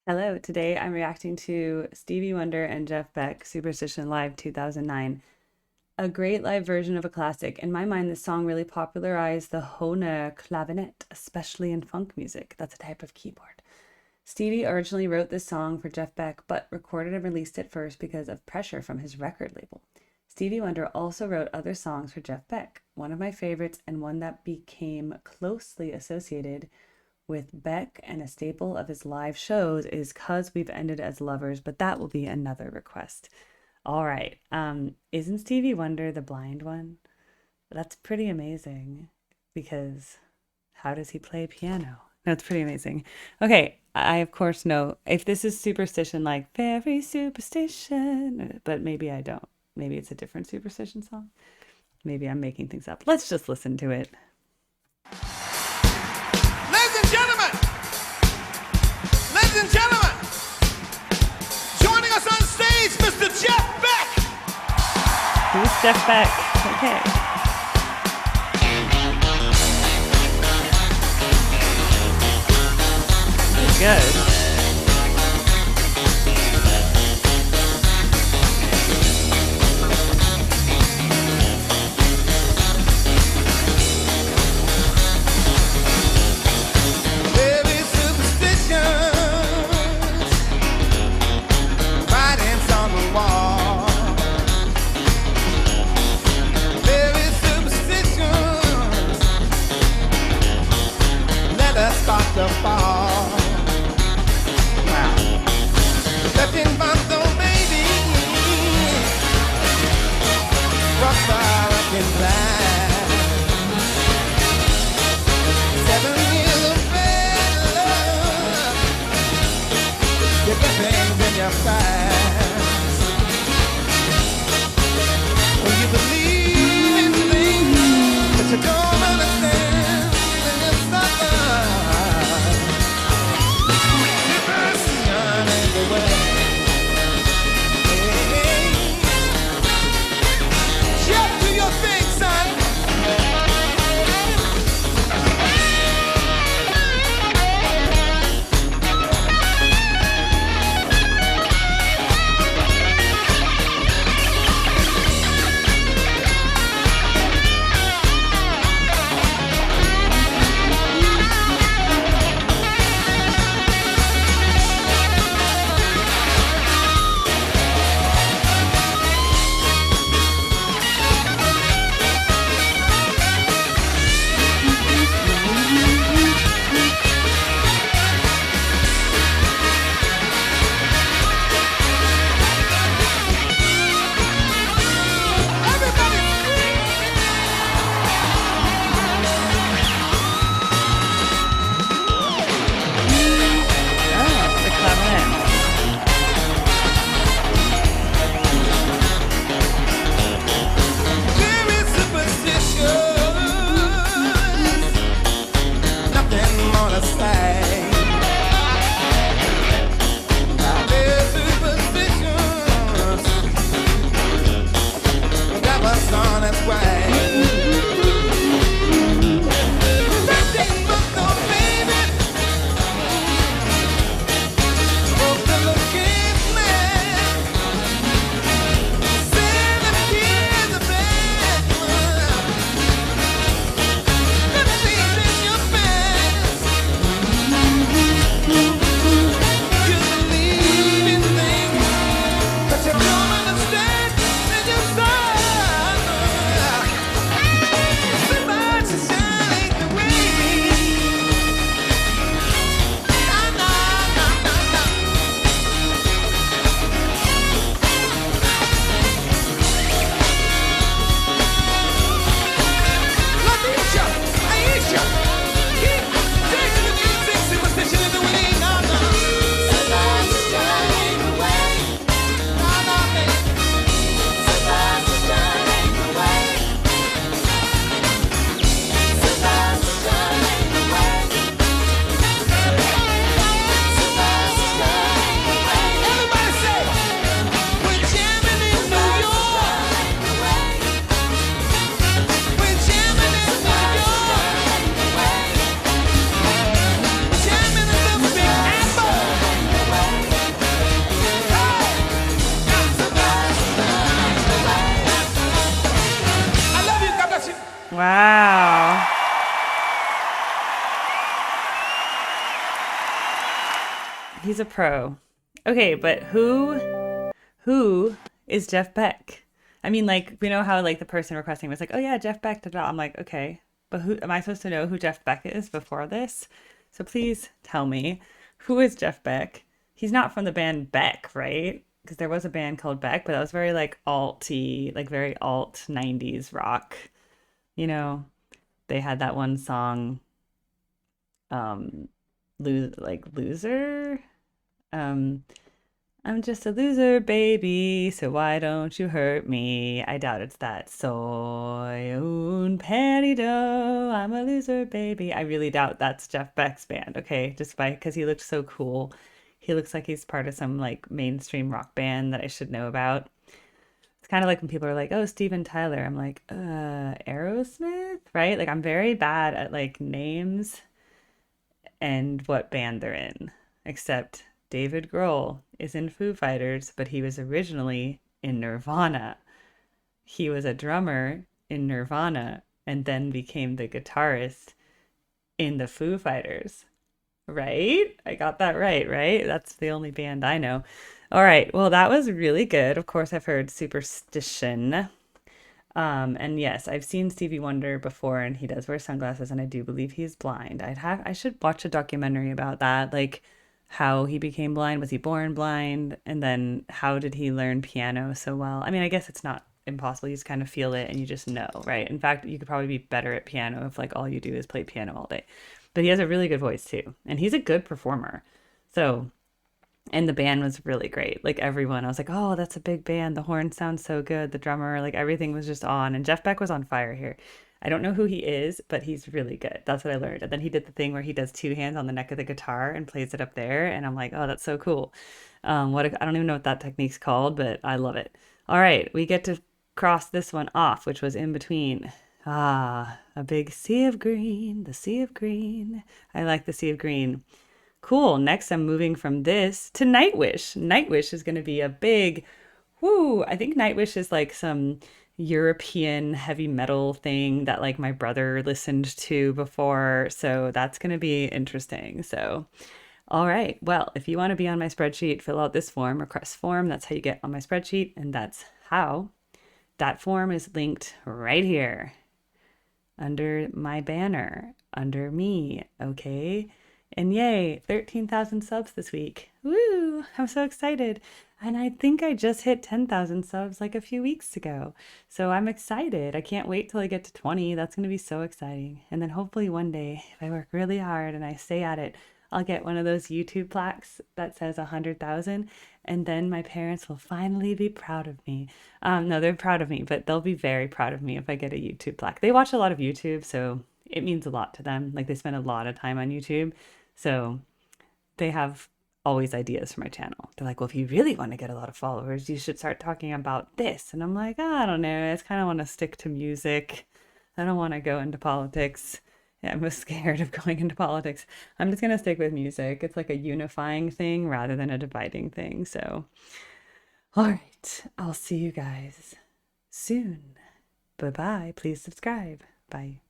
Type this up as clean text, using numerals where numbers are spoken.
Hello, today I'm reacting to Stevie Wonder and Jeff Beck, Superstition Live 2009. A great live version of a classic. In my mind, this song really popularized the Hohner clavinet, especially in funk music. That's a type of keyboard. Stevie originally wrote this song for Jeff Beck, but recorded and released it first because of pressure from his record label. Stevie Wonder also wrote other songs for Jeff Beck. One of my favorites and one that became closely associated with Beck and a staple of his live shows is "'Cause We've Ended as Lovers," but that will be another request. All right. Isn't Stevie Wonder the blind one? That's pretty amazing because how does he play piano? That's pretty amazing. Okay, I of course know if this is superstition, like very superstition, but maybe I don't. Maybe it's a different superstition song. Maybe I'm making things up. Let's just listen to it. Ladies and gentlemen, ladies and gentlemen, joining us on stage, Mr. Jeff Beck. Who's Jeff Beck? Okay. Good. Very superstitious, writings on the wall. Very superstitious, let us start to fall. Touching bundle, baby, rock star up in black. 7 years of bad love, get the things in your past. When you believe in things that you don't understand, then you suffer. Depression is the way. Jeff, do your thing, son. He's a pro. Okay, but who is Jeff Beck? I mean, like, we know how like the person requesting was like, oh yeah, Jeff Beck, da, da. I'm like, okay, but who am I supposed to know who Jeff Beck is before this? So please tell me, who is Jeff Beck? He's not from the band Beck, right? Because there was a band called Beck, but that was very like alty, like very alt 90s rock. You know, they had that one song, um, loser. Um, I'm just a loser, baby, so why don't you hurt me? I doubt it's that. Soy un panido, I'm a loser, baby. I really doubt that's Jeff Beck's band, okay? Just by because he looked so cool. He looks like he's part of some like mainstream rock band that I should know about. It's kind of like when people are like, "Oh, Steven Tyler." I'm like, Aerosmith, right? Like I'm very bad at like names and what band they're in. Except David Grohl is in Foo Fighters, but he was originally in Nirvana. He was a drummer in Nirvana and then became the guitarist in the Foo Fighters. Right? I got that right, right? That's the only band I know. All right. Well, that was really good. Of course, I've heard Superstition. And yes, I've seen Stevie Wonder before and he does wear sunglasses and I do believe he's blind. I should watch a documentary about that, like how he became blind. Was he born blind? And then how did he learn piano so well? I mean, I guess it's not impossible. You just kind of feel it and you just know, right? In fact, you could probably be better at piano if like all you do is play piano all day. But he has a really good voice too, and he's a good performer. So and the band was really great. Like everyone, I was like, oh, that's a big band. The horn sounds so good. The drummer, like everything was just on. And Jeff Beck was on fire here. I don't know who he is, but he's really good. That's what I learned. And then he did the thing where he does two hands on the neck of the guitar and plays it up there. And I'm like, oh, that's so cool. I don't even know what that technique's called, but I love it. All right, we get to cross this one off, which was in between. Ah, a big sea of green, the sea of green. I like the sea of green. Cool. Next, I'm moving from this to Nightwish. Nightwish is going to be a big, whoo. I think Nightwish is like some European heavy metal thing that like my brother listened to before. So that's going to be interesting. So, all right. Well, if you want to be on my spreadsheet, fill out this form, request form. That's how you get on my spreadsheet. And that's how that form is linked right here under my banner, under me. Okay. And yay, 13,000 subs this week. Woo! I'm so excited. And I think I just hit 10,000 subs like a few weeks ago. So I'm excited. I can't wait till I get to 20. That's going to be so exciting. And then hopefully one day, if I work really hard and I stay at it, I'll get one of those YouTube plaques that says 100,000. And then my parents will finally be proud of me. No, they're proud of me, but they'll be very proud of me if I get a YouTube plaque. They watch a lot of YouTube, so it means a lot to them. Like they spend a lot of time on YouTube. So they have always ideas for my channel. They're like, well, if you really want to get a lot of followers, you should start talking about this. And I'm like, I don't know. I just kind of want to stick to music. I don't want to go into politics. Yeah, I'm scared of going into politics. I'm just going to stick with music. It's like a unifying thing rather than a dividing thing. So, all right. I'll see you guys soon. Bye bye. Please subscribe. Bye.